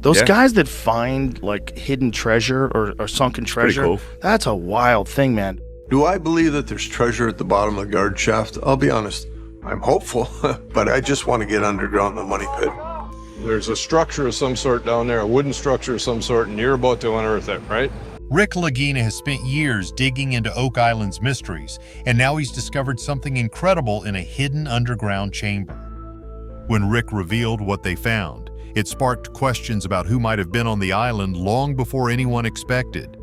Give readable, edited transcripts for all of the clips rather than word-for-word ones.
Those Yeah. guys that find like hidden treasure or sunken Pretty treasure, cool. that's a wild thing, man. Do I believe that there's treasure at the bottom of the guard shaft? I'll be honest, I'm hopeful, but I just want to get underground the money pit. There's a structure of some sort down there, a wooden structure of some sort, and you're about to unearth it, right? Rick Lagina has spent years digging into Oak Island's mysteries, and now he's discovered something incredible in a hidden underground chamber. When Rick revealed what they found, it sparked questions about who might have been on the island long before anyone expected.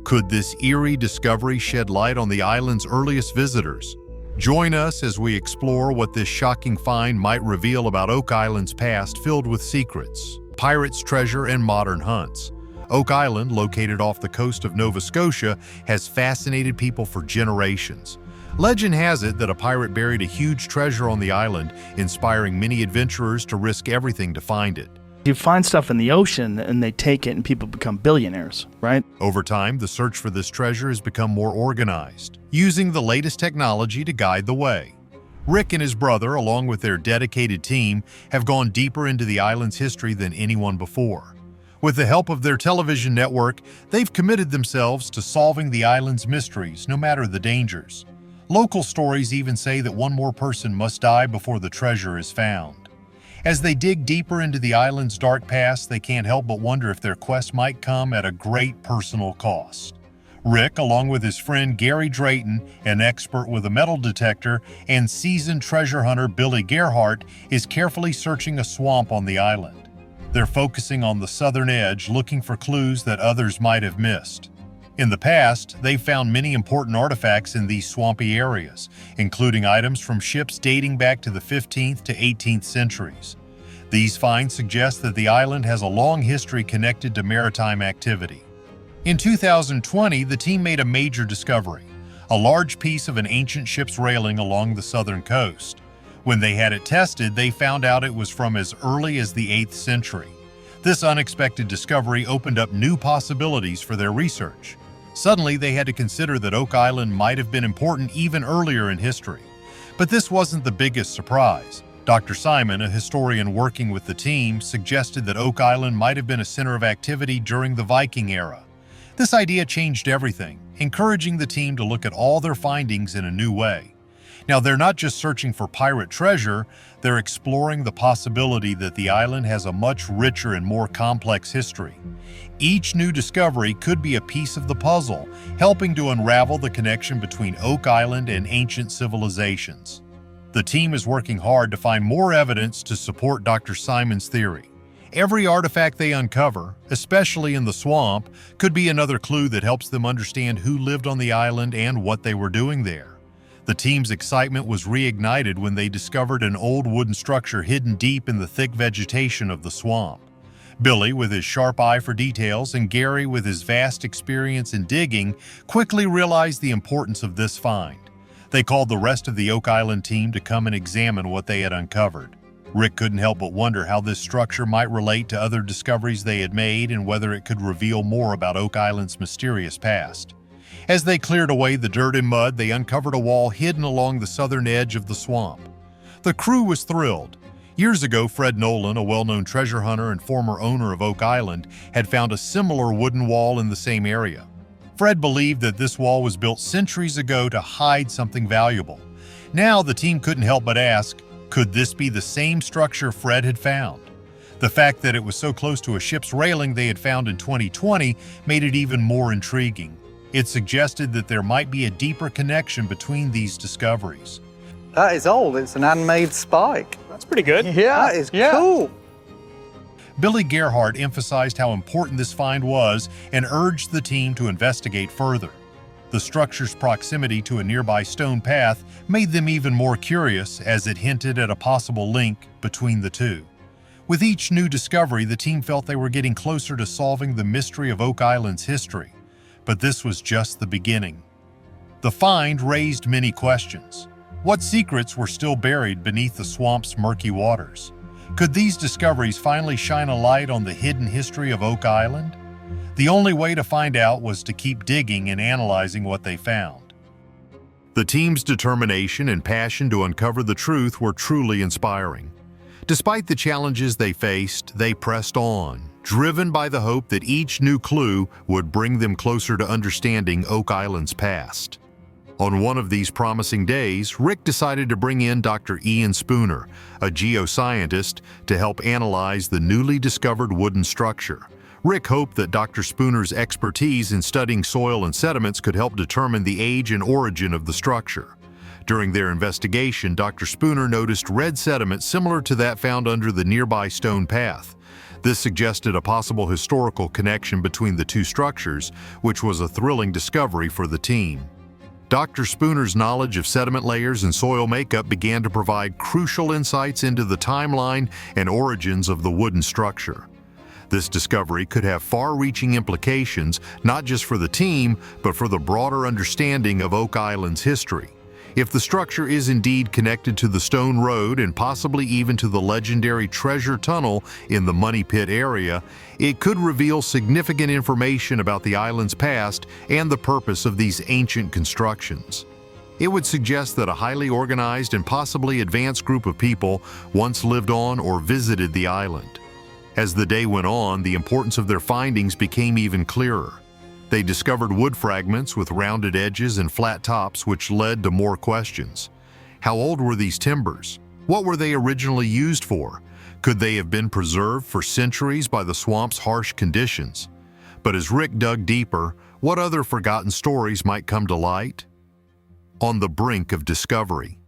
Could this eerie discovery shed light on the island's earliest visitors? Join us as we explore what this shocking find might reveal about Oak Island's past filled with secrets, pirates' treasure, and modern hunts. Oak Island, located off the coast of Nova Scotia, has fascinated people for generations. Legend has it that a pirate buried a huge treasure on the island, inspiring many adventurers to risk everything to find it. You find stuff in the ocean and they take it and people become billionaires, right? Over time, the search for this treasure has become more organized, using the latest technology to guide the way. Rick and his brother, along with their dedicated team, have gone deeper into the island's history than anyone before. With the help of their television network, they've committed themselves to solving the island's mysteries, no matter the dangers. Local stories even say that one more person must die before the treasure is found. As they dig deeper into the island's dark past, they can't help but wonder if their quest might come at a great personal cost. Rick, along with his friend Gary Drayton, an expert with a metal detector, and seasoned treasure hunter Billy Gerhardt, is carefully searching a swamp on the island. They're focusing on the southern edge, looking for clues that others might have missed. In the past, they've found many important artifacts in these swampy areas, including items from ships dating back to the 15th to 18th centuries. These finds suggest that the island has a long history connected to maritime activity. In 2020, the team made a major discovery, a large piece of an ancient ship's railing along the southern coast. When they had it tested, they found out it was from as early as the 8th century. This unexpected discovery opened up new possibilities for their research. Suddenly, they had to consider that Oak Island might have been important even earlier in history. But this wasn't the biggest surprise. Dr. Simon, a historian working with the team, suggested that Oak Island might have been a center of activity during the Viking era. This idea changed everything, encouraging the team to look at all their findings in a new way. Now, they're not just searching for pirate treasure, they're exploring the possibility that the island has a much richer and more complex history. Each new discovery could be a piece of the puzzle, helping to unravel the connection between Oak Island and ancient civilizations. The team is working hard to find more evidence to support Dr. Simon's theory. Every artifact they uncover, especially in the swamp, could be another clue that helps them understand who lived on the island and what they were doing there. The team's excitement was reignited when they discovered an old wooden structure hidden deep in the thick vegetation of the swamp. Billy, with his sharp eye for details, and Gary, with his vast experience in digging, quickly realized the importance of this find. They called the rest of the Oak Island team to come and examine what they had uncovered. Rick couldn't help but wonder how this structure might relate to other discoveries they had made and whether it could reveal more about Oak Island's mysterious past. As they cleared away the dirt and mud, they uncovered a wall hidden along the southern edge of the swamp. The crew was thrilled. Years ago, Fred Nolan, a well-known treasure hunter and former owner of Oak Island, had found a similar wooden wall in the same area. Fred believed that this wall was built centuries ago to hide something valuable. Now, the team couldn't help but ask, could this be the same structure Fred had found? The fact that it was so close to a ship's railing they had found in 2020 made it even more intriguing. It suggested that there might be a deeper connection between these discoveries. That is old. It's an handmade spike. That's pretty good. Yeah, that is cool. Billy Gerhardt emphasized how important this find was and urged the team to investigate further. The structure's proximity to a nearby stone path made them even more curious, as it hinted at a possible link between the two. With each new discovery, the team felt they were getting closer to solving the mystery of Oak Island's history. But this was just the beginning. The find raised many questions. What secrets were still buried beneath the swamp's murky waters? Could these discoveries finally shine a light on the hidden history of Oak Island? The only way to find out was to keep digging and analyzing what they found. The team's determination and passion to uncover the truth were truly inspiring. Despite the challenges they faced, they pressed on, driven by the hope that each new clue would bring them closer to understanding Oak Island's past. On one of these promising days, Rick decided to bring in Dr. Ian Spooner, a geoscientist, to help analyze the newly discovered wooden structure. Rick hoped that Dr. Spooner's expertise in studying soil and sediments could help determine the age and origin of the structure. During their investigation, Dr. Spooner noticed red sediment similar to that found under the nearby stone path. This suggested a possible historical connection between the two structures, which was a thrilling discovery for the team. Dr. Spooner's knowledge of sediment layers and soil makeup began to provide crucial insights into the timeline and origins of the wooden structure. This discovery could have far-reaching implications, not just for the team, but for the broader understanding of Oak Island's history. If the structure is indeed connected to the Stone Road and possibly even to the legendary treasure tunnel in the Money Pit area, it could reveal significant information about the island's past and the purpose of these ancient constructions. It would suggest that a highly organized and possibly advanced group of people once lived on or visited the island. As the day went on, the importance of their findings became even clearer. They discovered wood fragments with rounded edges and flat tops, which led to more questions. How old were these timbers? What were they originally used for? Could they have been preserved for centuries by the swamp's harsh conditions? But as Rick dug deeper, what other forgotten stories might come to light? On the brink of discovery.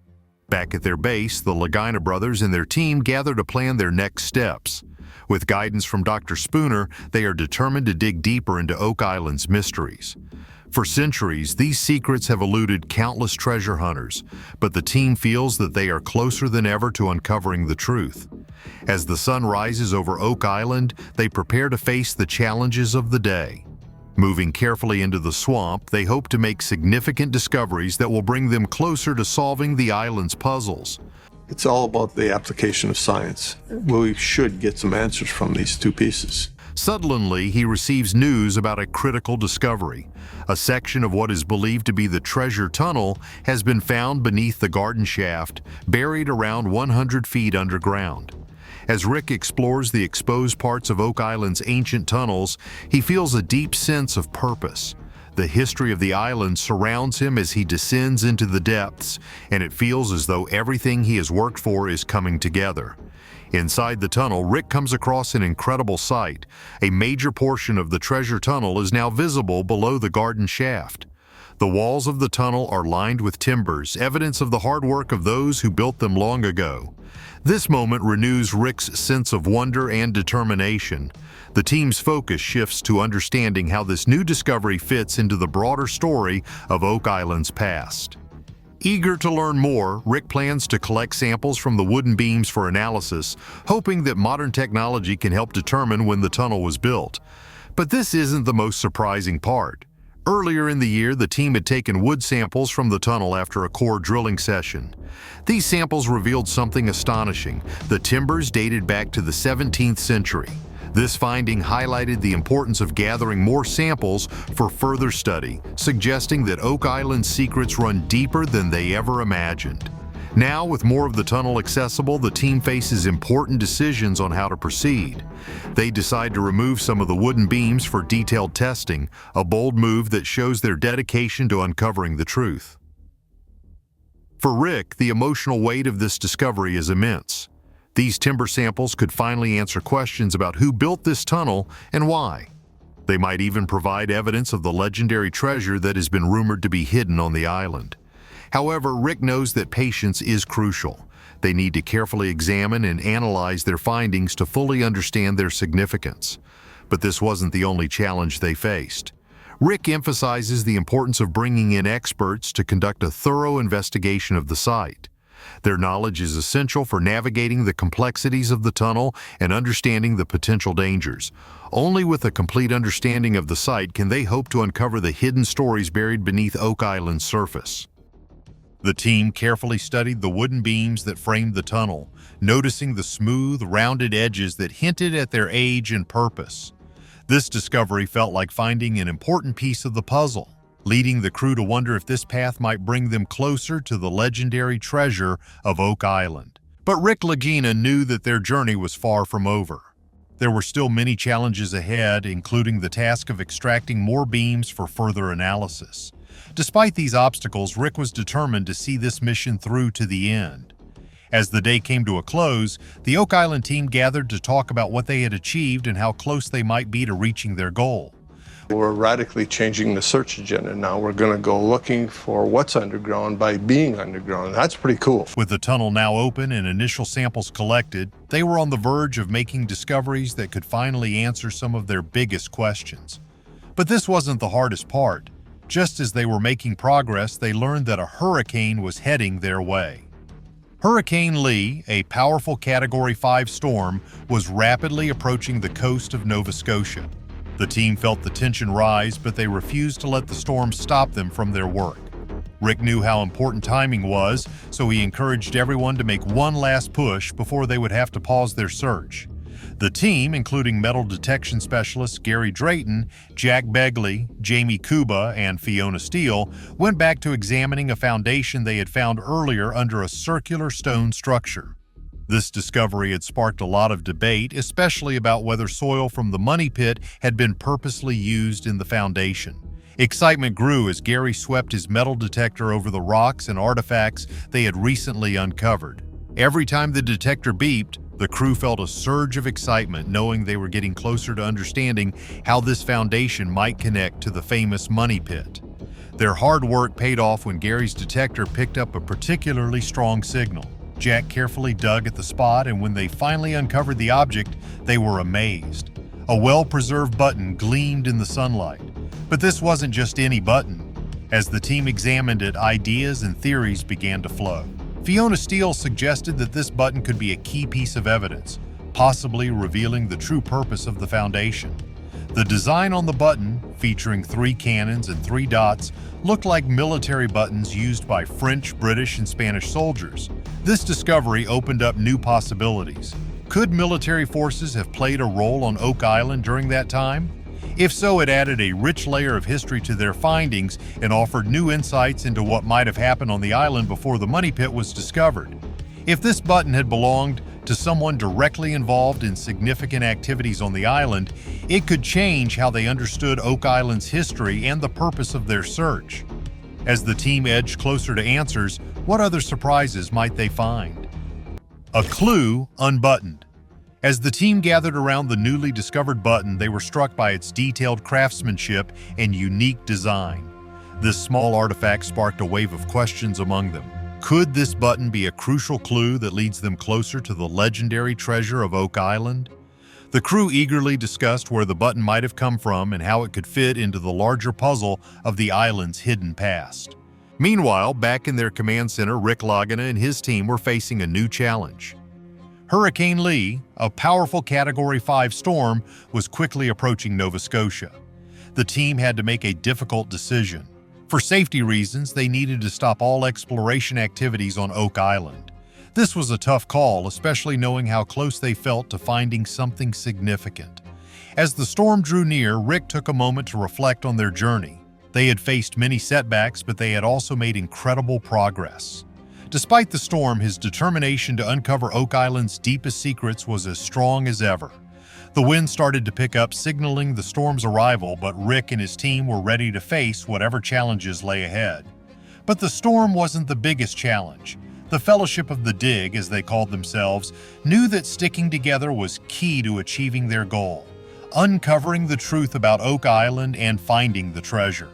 Back at their base, the Lagina brothers and their team gather to plan their next steps. With guidance from Dr. Spooner, they are determined to dig deeper into Oak Island's mysteries. For centuries, these secrets have eluded countless treasure hunters, but the team feels that they are closer than ever to uncovering the truth. As the sun rises over Oak Island, they prepare to face the challenges of the day. Moving carefully into the swamp, they hope to make significant discoveries that will bring them closer to solving the island's puzzles. It's all about the application of science. We should get some answers from these two pieces. Suddenly, he receives news about a critical discovery. A section of what is believed to be the treasure tunnel has been found beneath the garden shaft, buried around 100 feet underground. As Rick explores the exposed parts of Oak Island's ancient tunnels, he feels a deep sense of purpose. The history of the island surrounds him as he descends into the depths, and it feels as though everything he has worked for is coming together. Inside the tunnel, Rick comes across an incredible sight. A major portion of the treasure tunnel is now visible below the garden shaft. The walls of the tunnel are lined with timbers, evidence of the hard work of those who built them long ago. This moment renews Rick's sense of wonder and determination. The team's focus shifts to understanding how this new discovery fits into the broader story of Oak Island's past. Eager to learn more, Rick plans to collect samples from the wooden beams for analysis, hoping that modern technology can help determine when the tunnel was built. But this isn't the most surprising part. Earlier in the year, the team had taken wood samples from the tunnel after a core drilling session. These samples revealed something astonishing. The timbers dated back to the 17th century. This finding highlighted the importance of gathering more samples for further study, suggesting that Oak Island's secrets run deeper than they ever imagined. Now, with more of the tunnel accessible, the team faces important decisions on how to proceed. They decide to remove some of the wooden beams for detailed testing, a bold move that shows their dedication to uncovering the truth. For Rick, the emotional weight of this discovery is immense. These timber samples could finally answer questions about who built this tunnel and why. They might even provide evidence of the legendary treasure that has been rumored to be hidden on the island. However, Rick knows that patience is crucial. They need to carefully examine and analyze their findings to fully understand their significance. But this wasn't the only challenge they faced. Rick emphasizes the importance of bringing in experts to conduct a thorough investigation of the site. Their knowledge is essential for navigating the complexities of the tunnel and understanding the potential dangers. Only with a complete understanding of the site can they hope to uncover the hidden stories buried beneath Oak Island's surface. The team carefully studied the wooden beams that framed the tunnel, noticing the smooth, rounded edges that hinted at their age and purpose. This discovery felt like finding an important piece of the puzzle, leading the crew to wonder if this path might bring them closer to the legendary treasure of Oak Island. But Rick Lagina knew that their journey was far from over. There were still many challenges ahead, including the task of extracting more beams for further analysis. Despite these obstacles, Rick was determined to see this mission through to the end. As the day came to a close, the Oak Island team gathered to talk about what they had achieved and how close they might be to reaching their goal. We're radically changing the search agenda now. We're going to go looking for what's underground by being underground. That's pretty cool. With the tunnel now open and initial samples collected, they were on the verge of making discoveries that could finally answer some of their biggest questions. But this wasn't the hardest part. Just as they were making progress, they learned that a hurricane was heading their way. Hurricane Lee, a powerful Category 5 storm, was rapidly approaching the coast of Nova Scotia. The team felt the tension rise, but they refused to let the storm stop them from their work. Rick knew how important timing was, so he encouraged everyone to make one last push before they would have to pause their search. The team, including metal detection specialists Gary Drayton, Jack Begley, Jamie Kuba, and Fiona Steele, went back to examining a foundation they had found earlier under a circular stone structure. This discovery had sparked a lot of debate, especially about whether soil from the money pit had been purposely used in the foundation. Excitement grew as Gary swept his metal detector over the rocks and artifacts they had recently uncovered. Every time the detector beeped, the crew felt a surge of excitement, knowing they were getting closer to understanding how this foundation might connect to the famous money pit. Their hard work paid off when Gary's detector picked up a particularly strong signal. Jack carefully dug at the spot, and when they finally uncovered the object, they were amazed. A well-preserved button gleamed in the sunlight. But this wasn't just any button. As the team examined it, ideas and theories began to flow. Fiona Steele suggested that this button could be a key piece of evidence, possibly revealing the true purpose of the foundation. The design on the button, featuring 3 cannons and 3 dots, looked like military buttons used by French, British, and Spanish soldiers. This discovery opened up new possibilities. Could military forces have played a role on Oak Island during that time? If so, it added a rich layer of history to their findings and offered new insights into what might have happened on the island before the money pit was discovered. If this button had belonged to someone directly involved in significant activities on the island, it could change how they understood Oak Island's history and the purpose of their search. As the team edged closer to answers, what other surprises might they find? A clue unbuttoned. As the team gathered around the newly discovered button, they were struck by its detailed craftsmanship and unique design. This small artifact sparked a wave of questions among them. Could this button be a crucial clue that leads them closer to the legendary treasure of Oak Island? The crew eagerly discussed where the button might have come from and how it could fit into the larger puzzle of the island's hidden past. Meanwhile, back in their command center, Rick Lagina and his team were facing a new challenge. Hurricane Lee, a powerful Category 5 storm, was quickly approaching Nova Scotia. The team had to make a difficult decision. For safety reasons, they needed to stop all exploration activities on Oak Island. This was a tough call, especially knowing how close they felt to finding something significant. As the storm drew near, Rick took a moment to reflect on their journey. They had faced many setbacks, but they had also made incredible progress. Despite the storm, his determination to uncover Oak Island's deepest secrets was as strong as ever. The wind started to pick up, signaling the storm's arrival, but Rick and his team were ready to face whatever challenges lay ahead. But the storm wasn't the biggest challenge. The Fellowship of the Dig, as they called themselves, knew that sticking together was key to achieving their goal, uncovering the truth about Oak Island and finding the treasure.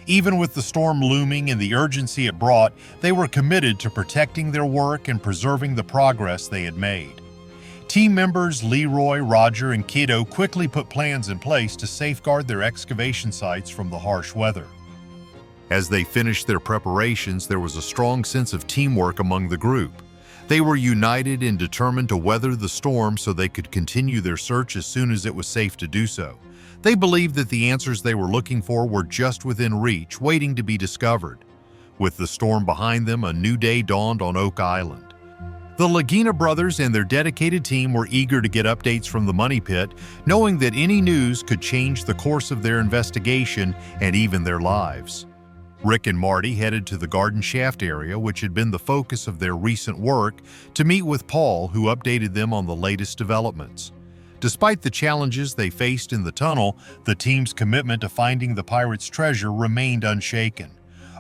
Even with the storm looming and the urgency it brought, they were committed to protecting their work and preserving the progress they had made. Team members Leroy, Roger, and Kiddo quickly put plans in place to safeguard their excavation sites from the harsh weather. As they finished their preparations, there was a strong sense of teamwork among the group. They were united and determined to weather the storm so they could continue their search as soon as it was safe to do so. They believed that the answers they were looking for were just within reach, waiting to be discovered. With the storm behind them, a new day dawned on Oak Island. The Lagina brothers and their dedicated team were eager to get updates from the money pit, knowing that any news could change the course of their investigation and even their lives. Rick and Marty headed to the garden shaft area, which had been the focus of their recent work, to meet with Paul, who updated them on the latest developments. Despite the challenges they faced in the tunnel, the team's commitment to finding the pirates' treasure remained unshaken.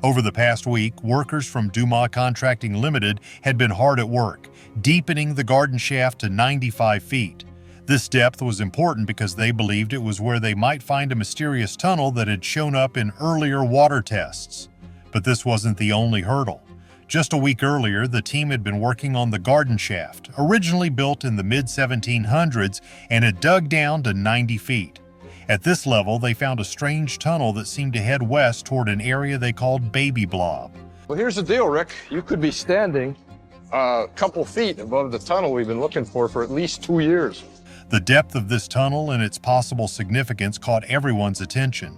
Over the past week, workers from Dumas Contracting Limited had been hard at work, deepening the garden shaft to 95 feet. This depth was important because they believed it was where they might find a mysterious tunnel that had shown up in earlier water tests. But this wasn't the only hurdle. Just a week earlier, the team had been working on the garden shaft, originally built in the mid-1700s, and had dug down to 90 feet. At this level, they found a strange tunnel that seemed to head west toward an area they called Baby Blob. Well, here's the deal, Rick. You could be standing a couple feet above the tunnel we've been looking for at least 2 years. The depth of this tunnel and its possible significance caught everyone's attention.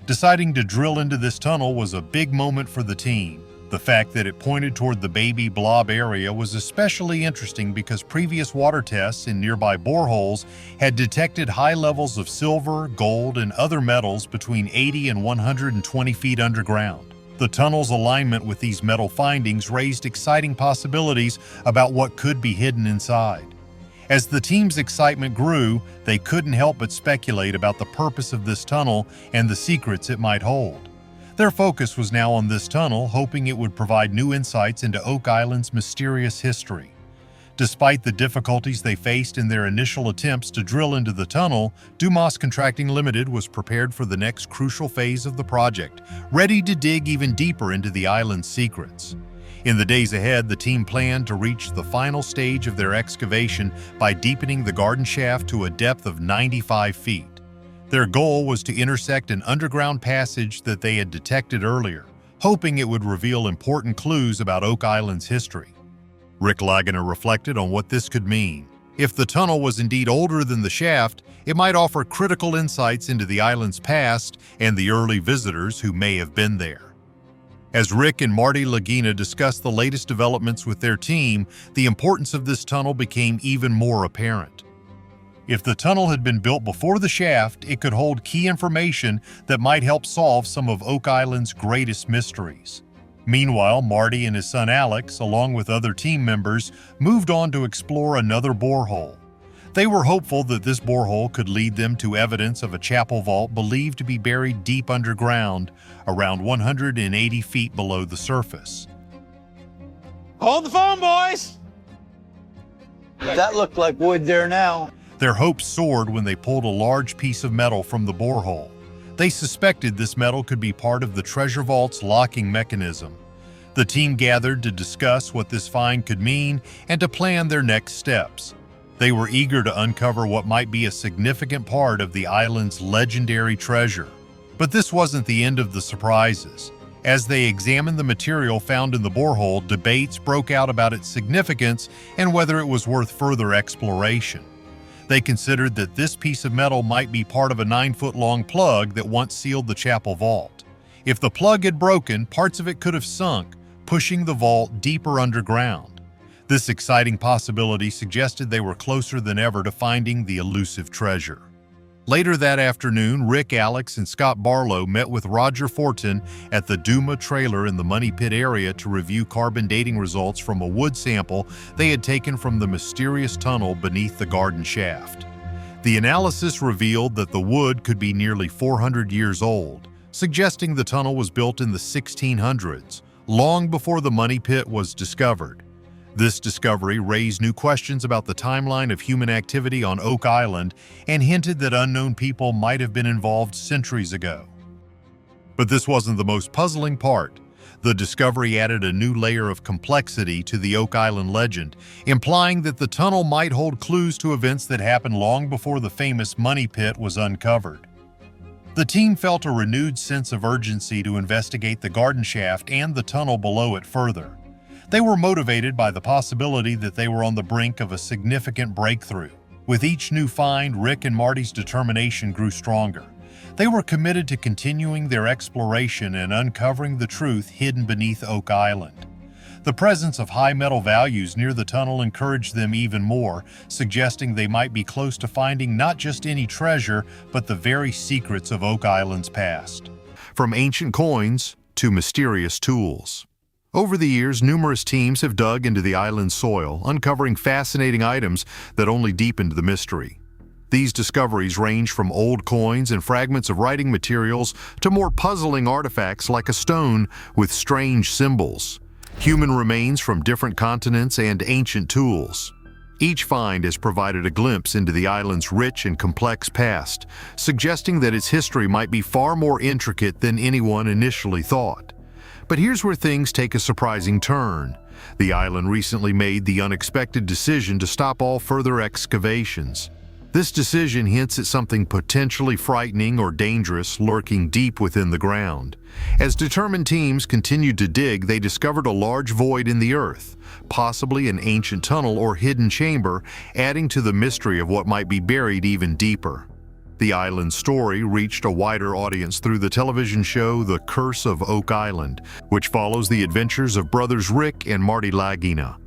Deciding to drill into this tunnel was a big moment for the team. The fact that it pointed toward the Baby Blob area was especially interesting because previous water tests in nearby boreholes had detected high levels of silver, gold, and other metals between 80 and 120 feet underground. The tunnel's alignment with these metal findings raised exciting possibilities about what could be hidden inside. As the team's excitement grew, they couldn't help but speculate about the purpose of this tunnel and the secrets it might hold. Their focus was now on this tunnel, hoping it would provide new insights into Oak Island's mysterious history. Despite the difficulties they faced in their initial attempts to drill into the tunnel, Dumas Contracting Limited was prepared for the next crucial phase of the project, ready to dig even deeper into the island's secrets. In the days ahead, the team planned to reach the final stage of their excavation by deepening the garden shaft to a depth of 95 feet. Their goal was to intersect an underground passage that they had detected earlier, hoping it would reveal important clues about Oak Island's history. Rick Lagina reflected on what this could mean. If the tunnel was indeed older than the shaft, it might offer critical insights into the island's past and the early visitors who may have been there. As Rick and Marty Lagina discussed the latest developments with their team, the importance of this tunnel became even more apparent. If the tunnel had been built before the shaft, it could hold key information that might help solve some of Oak Island's greatest mysteries. Meanwhile, Marty and his son Alex, along with other team members, moved on to explore another borehole. They were hopeful that this borehole could lead them to evidence of a chapel vault believed to be buried deep underground, around 180 feet below the surface. Hold the phone, boys! That looked like wood there now. Their hopes soared when they pulled a large piece of metal from the borehole. They suspected this metal could be part of the treasure vault's locking mechanism. The team gathered to discuss what this find could mean and to plan their next steps. They were eager to uncover what might be a significant part of the island's legendary treasure. But this wasn't the end of the surprises. As they examined the material found in the borehole, debates broke out about its significance and whether it was worth further exploration. They considered that this piece of metal might be part of a 9-foot-long plug that once sealed the chapel vault. If the plug had broken, parts of it could have sunk, pushing the vault deeper underground. This exciting possibility suggested they were closer than ever to finding the elusive treasure. Later that afternoon, Rick, Alex, and Scott Barlow met with Roger Fortin at the Duma trailer in the Money Pit area to review carbon dating results from a wood sample they had taken from the mysterious tunnel beneath the garden shaft. The analysis revealed that the wood could be nearly 400 years old, suggesting the tunnel was built in the 1600s, long before the Money Pit was discovered. This discovery raised new questions about the timeline of human activity on Oak Island and hinted that unknown people might have been involved centuries ago. But this wasn't the most puzzling part. The discovery added a new layer of complexity to the Oak Island legend, implying that the tunnel might hold clues to events that happened long before the famous Money Pit was uncovered. The team felt a renewed sense of urgency to investigate the garden shaft and the tunnel below it further. They were motivated by the possibility that they were on the brink of a significant breakthrough. With each new find, Rick and Marty's determination grew stronger. They were committed to continuing their exploration and uncovering the truth hidden beneath Oak Island. The presence of high metal values near the tunnel encouraged them even more, suggesting they might be close to finding not just any treasure, but the very secrets of Oak Island's past. From ancient coins to mysterious tools. Over the years, numerous teams have dug into the island's soil, uncovering fascinating items that only deepened the mystery. These discoveries range from old coins and fragments of writing materials to more puzzling artifacts like a stone with strange symbols, human remains from different continents, and ancient tools. Each find has provided a glimpse into the island's rich and complex past, suggesting that its history might be far more intricate than anyone initially thought. But here's where things take a surprising turn. The island recently made the unexpected decision to stop all further excavations. This decision hints at something potentially frightening or dangerous lurking deep within the ground. As determined teams continued to dig, they discovered a large void in the earth, possibly an ancient tunnel or hidden chamber, adding to the mystery of what might be buried even deeper. The island's story reached a wider audience through the television show The Curse of Oak Island, which follows the adventures of brothers Rick and Marty Lagina.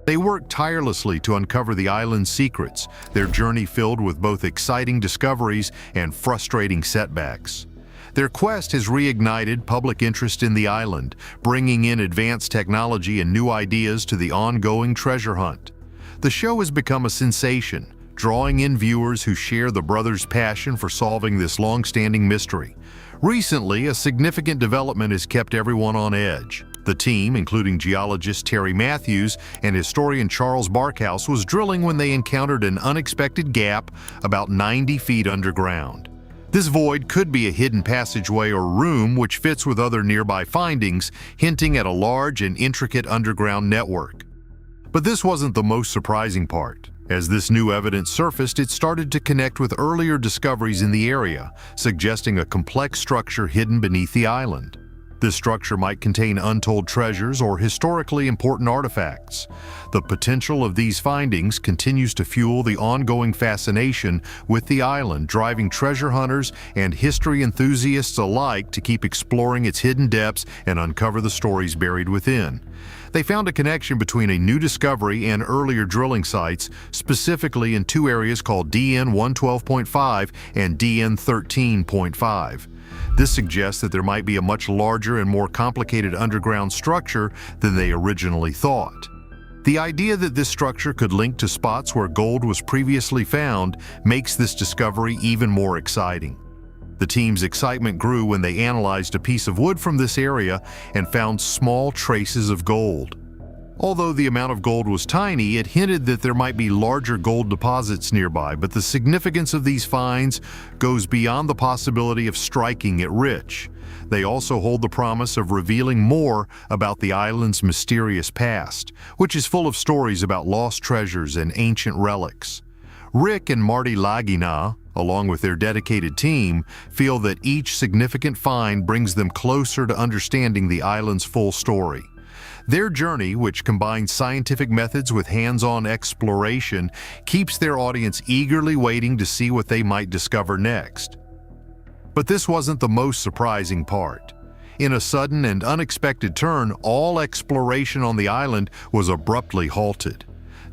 They worked tirelessly to uncover the island's secrets, their journey filled with both exciting discoveries and frustrating setbacks. Their quest has reignited public interest in the island, bringing in advanced technology and new ideas to the ongoing treasure hunt. The show has become a sensation, drawing in viewers who share the brothers' passion for solving this long-standing mystery. Recently, a significant development has kept everyone on edge. The team, including geologist Terry Matthews and historian Charles Barkhouse, was drilling when they encountered an unexpected gap about 90 feet underground. This void could be a hidden passageway or room which fits with other nearby findings, hinting at a large and intricate underground network. But this wasn't the most surprising part. As this new evidence surfaced, it started to connect with earlier discoveries in the area, suggesting a complex structure hidden beneath the island. This structure might contain untold treasures or historically important artifacts. The potential of these findings continues to fuel the ongoing fascination with the island, driving treasure hunters and history enthusiasts alike to keep exploring its hidden depths and uncover the stories buried within. They found a connection between a new discovery and earlier drilling sites, specifically in two areas called DN 112.5 and DN 13.5. This suggests that there might be a much larger and more complicated underground structure than they originally thought. The idea that this structure could link to spots where gold was previously found makes this discovery even more exciting. The team's excitement grew when they analyzed a piece of wood from this area and found small traces of gold. Although the amount of gold was tiny, it hinted that there might be larger gold deposits nearby, but the significance of these finds goes beyond the possibility of striking it rich. They also hold the promise of revealing more about the island's mysterious past, which is full of stories about lost treasures and ancient relics. Rick and Marty Lagina, along with their dedicated team, feel that each significant find brings them closer to understanding the island's full story. Their journey, which combines scientific methods with hands-on exploration, keeps their audience eagerly waiting to see what they might discover next. But this wasn't the most surprising part. In a sudden and unexpected turn, all exploration on the island was abruptly halted.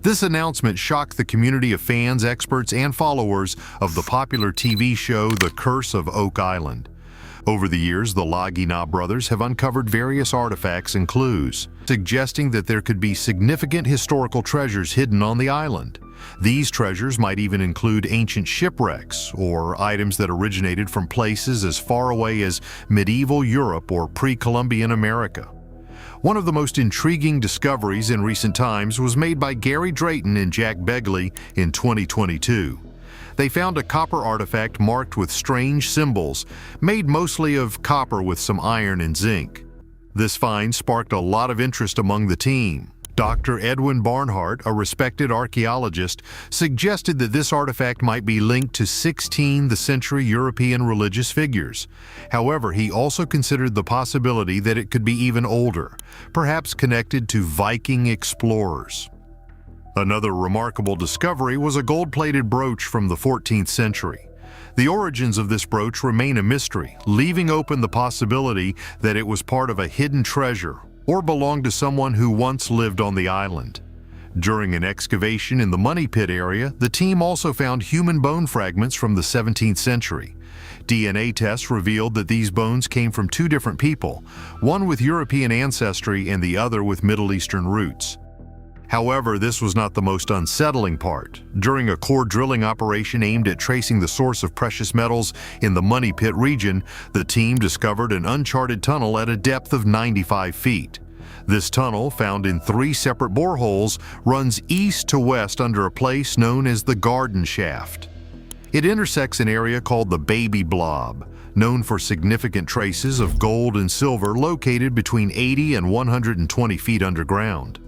This announcement shocked the community of fans, experts, and followers of the popular TV show The Curse of Oak Island. Over the years, the Lagina brothers have uncovered various artifacts and clues, suggesting that there could be significant historical treasures hidden on the island. These treasures might even include ancient shipwrecks or items that originated from places as far away as medieval Europe or pre-Columbian America. One of the most intriguing discoveries in recent times was made by Gary Drayton and Jack Begley in 2022. They found a copper artifact marked with strange symbols, made mostly of copper with some iron and zinc. This find sparked a lot of interest among the team. Dr. Edwin Barnhart, a respected archaeologist, suggested that this artifact might be linked to 16th century European religious figures. However, he also considered the possibility that it could be even older, perhaps connected to Viking explorers. Another remarkable discovery was a gold-plated brooch from the 14th century. The origins of this brooch remain a mystery, leaving open the possibility that it was part of a hidden treasure or belonged to someone who once lived on the island. During an excavation in the Money Pit area, the team also found human bone fragments from the 17th century. DNA tests revealed that these bones came from two different people, one with European ancestry and the other with Middle Eastern roots. However, this was not the most unsettling part. During a core drilling operation aimed at tracing the source of precious metals in the Money Pit region, the team discovered an uncharted tunnel at a depth of 95 feet. This tunnel, found in 3 separate boreholes, runs east to west under a place known as the Garden Shaft. It intersects an area called the Baby Blob, known for significant traces of gold and silver located between 80 and 120 feet underground.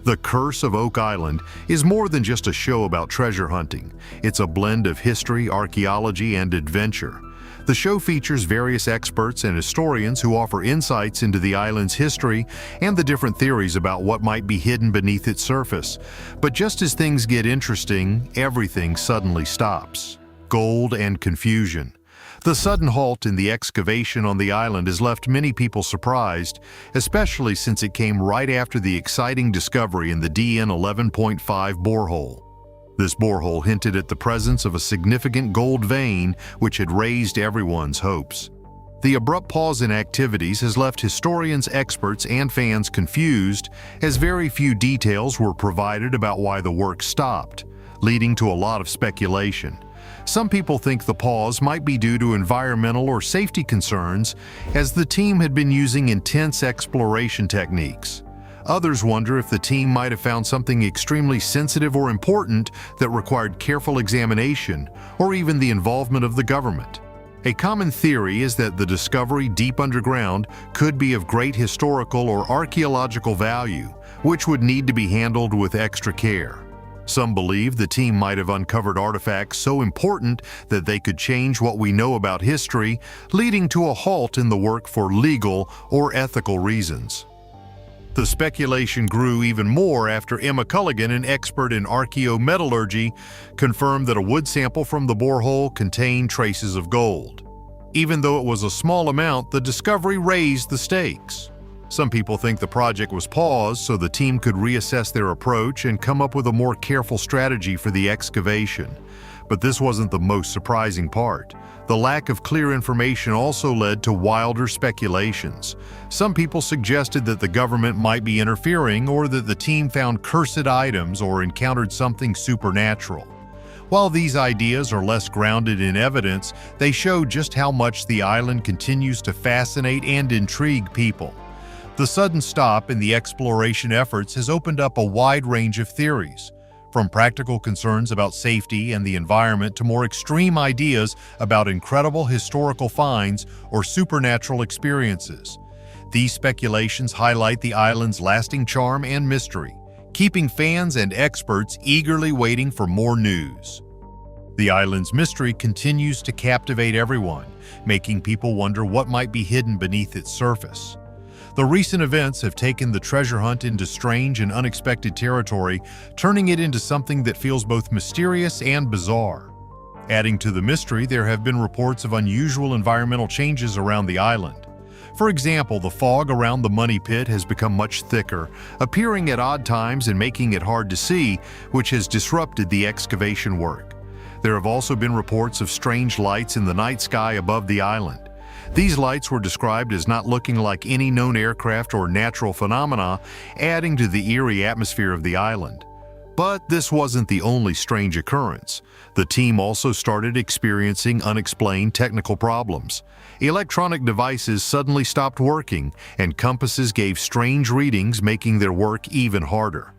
The Curse of Oak Island is more than just a show about treasure hunting. It's a blend of history, archaeology, and adventure. The show features various experts and historians who offer insights into the island's history and the different theories about what might be hidden beneath its surface. But just as things get interesting, everything suddenly stops. Gold and confusion. The sudden halt in the excavation on the island has left many people surprised, especially since it came right after the exciting discovery in the DN 11.5 borehole. This borehole hinted at the presence of a significant gold vein which had raised everyone's hopes. The abrupt pause in activities has left historians, experts, and fans confused, as very few details were provided about why the work stopped, leading to a lot of speculation. Some people think the pause might be due to environmental or safety concerns, as the team had been using intense exploration techniques. Others wonder if the team might have found something extremely sensitive or important that required careful examination, or even the involvement of the government. A common theory is that the discovery deep underground could be of great historical or archaeological value, which would need to be handled with extra care. Some believe the team might have uncovered artifacts so important that they could change what we know about history, leading to a halt in the work for legal or ethical reasons. The speculation grew even more after Emma Culligan, an expert in archaeometallurgy, confirmed that a wood sample from the borehole contained traces of gold. Even though it was a small amount, the discovery raised the stakes. Some people think the project was paused so the team could reassess their approach and come up with a more careful strategy for the excavation. But this wasn't the most surprising part. The lack of clear information also led to wilder speculations. Some people suggested that the government might be interfering, or that the team found cursed items or encountered something supernatural. While these ideas are less grounded in evidence, they show just how much the island continues to fascinate and intrigue people. The sudden stop in the exploration efforts has opened up a wide range of theories, from practical concerns about safety and the environment to more extreme ideas about incredible historical finds or supernatural experiences. These speculations highlight the island's lasting charm and mystery, keeping fans and experts eagerly waiting for more news. The island's mystery continues to captivate everyone, making people wonder what might be hidden beneath its surface. The recent events have taken the treasure hunt into strange and unexpected territory, turning it into something that feels both mysterious and bizarre. Adding to the mystery, there have been reports of unusual environmental changes around the island. For example, the fog around the Money Pit has become much thicker, appearing at odd times and making it hard to see, which has disrupted the excavation work. There have also been reports of strange lights in the night sky above the island. These lights were described as not looking like any known aircraft or natural phenomena, adding to the eerie atmosphere of the island. But this wasn't the only strange occurrence. The team also started experiencing unexplained technical problems. Electronic devices suddenly stopped working, and compasses gave strange readings, making their work even harder.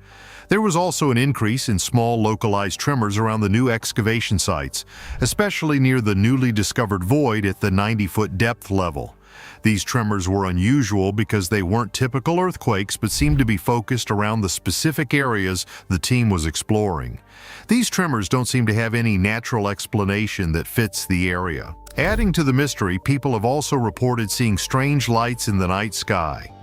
There was also an increase in small localized tremors around the new excavation sites, especially near the newly discovered void at the 90-foot depth level. These tremors were unusual because they weren't typical earthquakes but seemed to be focused around the specific areas the team was exploring. These tremors don't seem to have any natural explanation that fits the area. Adding to the mystery, people have also reported seeing strange lights in the night sky.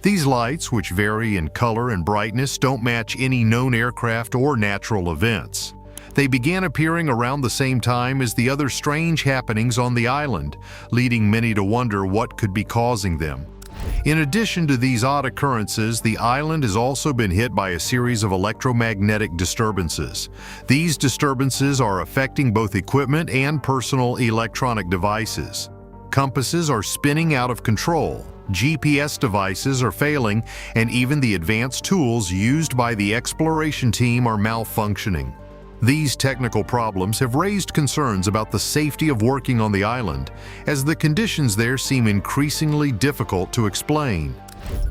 These lights, which vary in color and brightness, don't match any known aircraft or natural events. They began appearing around the same time as the other strange happenings on the island, leading many to wonder what could be causing them. In addition to these odd occurrences, the island has also been hit by a series of electromagnetic disturbances. These disturbances are affecting both equipment and personal electronic devices. Compasses are spinning out of control. GPS devices are failing, and even the advanced tools used by the exploration team are malfunctioning. These technical problems have raised concerns about the safety of working on the island, as the conditions there seem increasingly difficult to explain.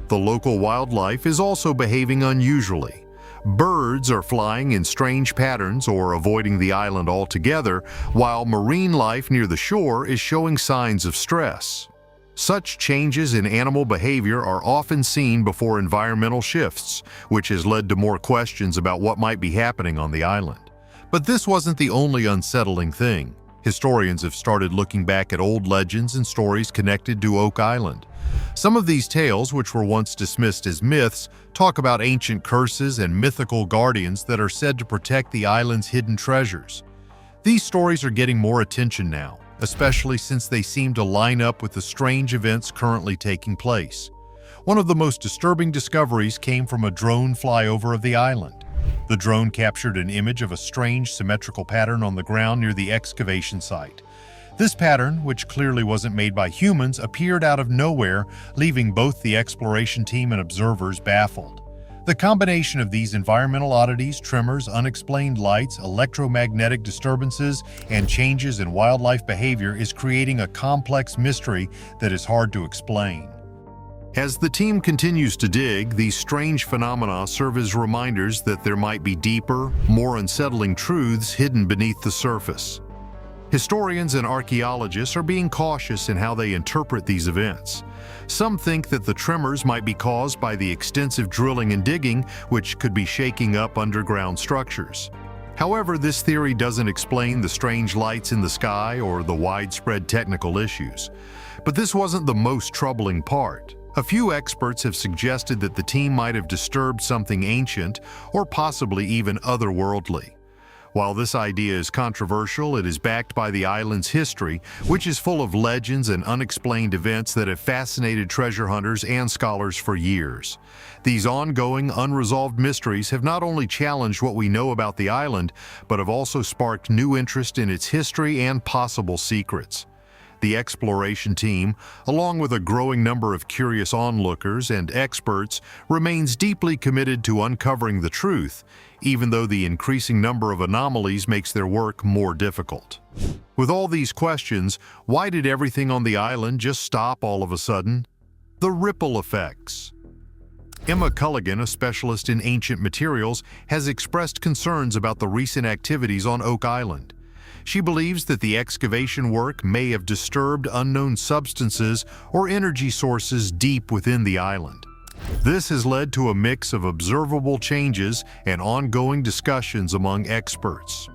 The local wildlife is also behaving unusually. Birds are flying in strange patterns or avoiding the island altogether, while marine life near the shore is showing signs of stress. Such changes in animal behavior are often seen before environmental shifts, which has led to more questions about what might be happening on the island. But this wasn't the only unsettling thing. Historians have started looking back at old legends and stories connected to Oak Island. Some of these tales, which were once dismissed as myths, talk about ancient curses and mythical guardians that are said to protect the island's hidden treasures. These stories are getting more attention now, especially since they seem to line up with the strange events currently taking place. One of the most disturbing discoveries came from a drone flyover of the island. The drone captured an image of a strange symmetrical pattern on the ground near the excavation site. This pattern, which clearly wasn't made by humans, appeared out of nowhere, leaving both the exploration team and observers baffled. The combination of these environmental oddities, tremors, unexplained lights, electromagnetic disturbances, and changes in wildlife behavior is creating a complex mystery that is hard to explain. As the team continues to dig, these strange phenomena serve as reminders that there might be deeper, more unsettling truths hidden beneath the surface. Historians and archaeologists are being cautious in how they interpret these events. Some think that the tremors might be caused by the extensive drilling and digging, which could be shaking up underground structures. However, this theory doesn't explain the strange lights in the sky or the widespread technical issues. But this wasn't the most troubling part. A few experts have suggested that the team might have disturbed something ancient or possibly even otherworldly. While this idea is controversial, it is backed by the island's history, which is full of legends and unexplained events that have fascinated treasure hunters and scholars for years. These ongoing, unresolved mysteries have not only challenged what we know about the island, but have also sparked new interest in its history and possible secrets. The exploration team, along with a growing number of curious onlookers and experts, remains deeply committed to uncovering the truth, even though the increasing number of anomalies makes their work more difficult. With all these questions, why did everything on the island just stop all of a sudden? The ripple effects. Emma Culligan, a specialist in ancient materials, has expressed concerns about the recent activities on Oak Island. She believes that the excavation work may have disturbed unknown substances or energy sources deep within the island. This has led to a mix of observable changes and ongoing discussions among experts.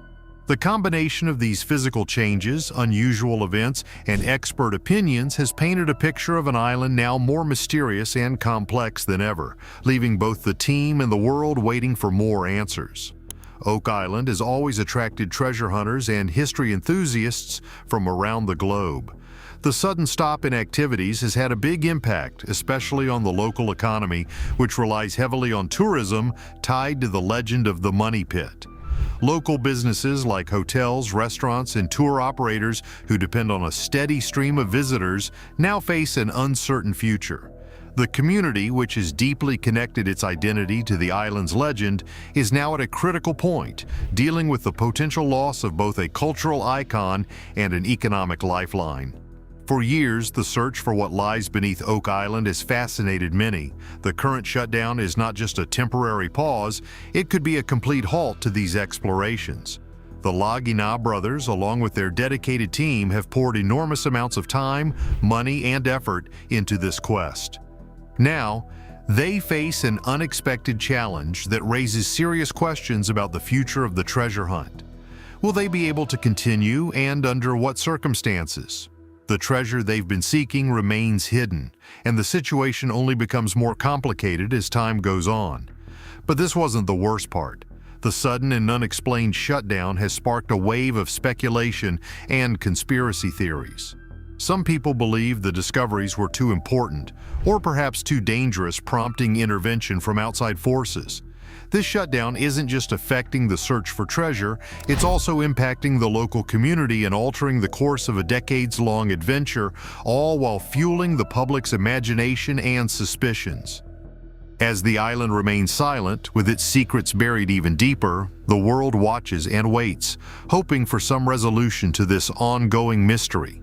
The combination of these physical changes, unusual events, and expert opinions has painted a picture of an island now more mysterious and complex than ever, leaving both the team and the world waiting for more answers. Oak Island has always attracted treasure hunters and history enthusiasts from around the globe. The sudden stop in activities has had a big impact, especially on the local economy, which relies heavily on tourism tied to the legend of the Money Pit. Local businesses like hotels, restaurants, and tour operators who depend on a steady stream of visitors now face an uncertain future. The community, which has deeply connected its identity to the island's legend, is now at a critical point, dealing with the potential loss of both a cultural icon and an economic lifeline. For years, the search for what lies beneath Oak Island has fascinated many. The current shutdown is not just a temporary pause, it could be a complete halt to these explorations. The Lagina brothers, along with their dedicated team, have poured enormous amounts of time, money, and effort into this quest. Now, they face an unexpected challenge that raises serious questions about the future of the treasure hunt. Will they be able to continue, and under what circumstances? The treasure they've been seeking remains hidden, and the situation only becomes more complicated as time goes on. But this wasn't the worst part. The sudden and unexplained shutdown has sparked a wave of speculation and conspiracy theories. Some people believe the discoveries were too important, or perhaps too dangerous, prompting intervention from outside forces. This shutdown isn't just affecting the search for treasure, it's also impacting the local community and altering the course of a decades-long adventure, all while fueling the public's imagination and suspicions. As the island remains silent, with its secrets buried even deeper, the world watches and waits, hoping for some resolution to this ongoing mystery.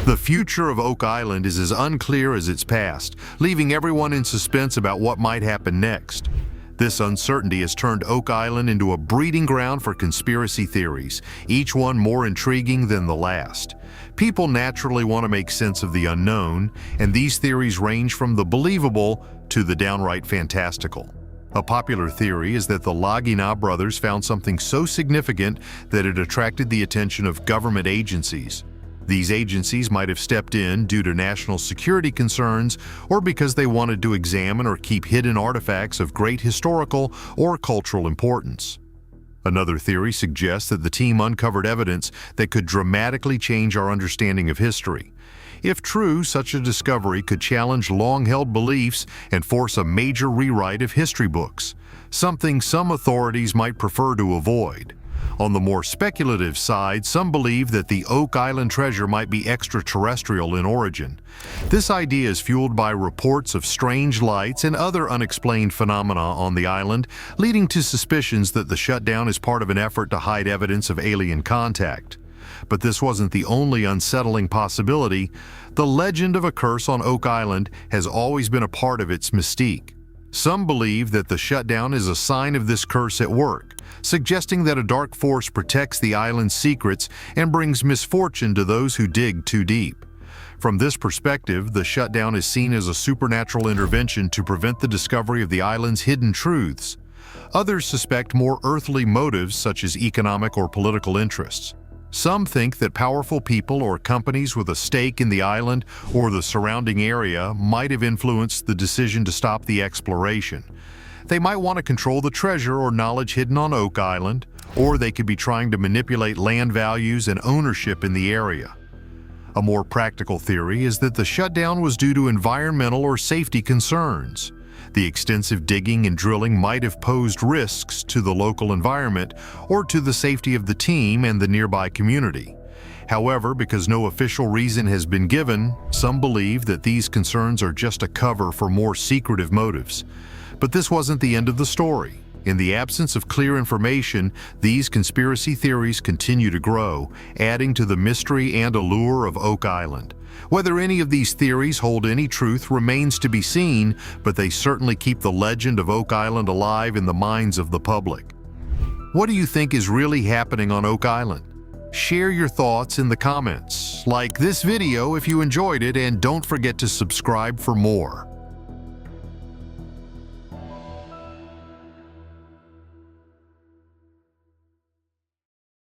The future of Oak Island is as unclear as its past, leaving everyone in suspense about what might happen next. This uncertainty has turned Oak Island into a breeding ground for conspiracy theories, each one more intriguing than the last. People naturally want to make sense of the unknown, and these theories range from the believable to the downright fantastical. A popular theory is that the Lagina brothers found something so significant that it attracted the attention of government agencies. These agencies might have stepped in due to national security concerns or because they wanted to examine or keep hidden artifacts of great historical or cultural importance. Another theory suggests that the team uncovered evidence that could dramatically change our understanding of history. If true, such a discovery could challenge long-held beliefs and force a major rewrite of history books, something some authorities might prefer to avoid. On the more speculative side, some believe that the Oak Island treasure might be extraterrestrial in origin. This idea is fueled by reports of strange lights and other unexplained phenomena on the island, leading to suspicions that the shutdown is part of an effort to hide evidence of alien contact. But this wasn't the only unsettling possibility. The legend of a curse on Oak Island has always been a part of its mystique. Some believe that the shutdown is a sign of this curse at work, suggesting that a dark force protects the island's secrets and brings misfortune to those who dig too deep. From this perspective, the shutdown is seen as a supernatural intervention to prevent the discovery of the island's hidden truths. Others suspect more earthly motives such as economic or political interests. Some think that powerful people or companies with a stake in the island or the surrounding area might have influenced the decision to stop the exploration. They might want to control the treasure or knowledge hidden on Oak Island, or they could be trying to manipulate land values and ownership in the area. A more practical theory is that the shutdown was due to environmental or safety concerns. The extensive digging and drilling might have posed risks to the local environment or to the safety of the team and the nearby community. However, because no official reason has been given, some believe that these concerns are just a cover for more secretive motives. But this wasn't the end of the story. In the absence of clear information, these conspiracy theories continue to grow, adding to the mystery and allure of Oak Island. Whether any of these theories hold any truth remains to be seen, but they certainly keep the legend of Oak Island alive in the minds of the public. What do you think is really happening on Oak Island? Share your thoughts in the comments. Like this video if you enjoyed it, and don't forget to subscribe for more.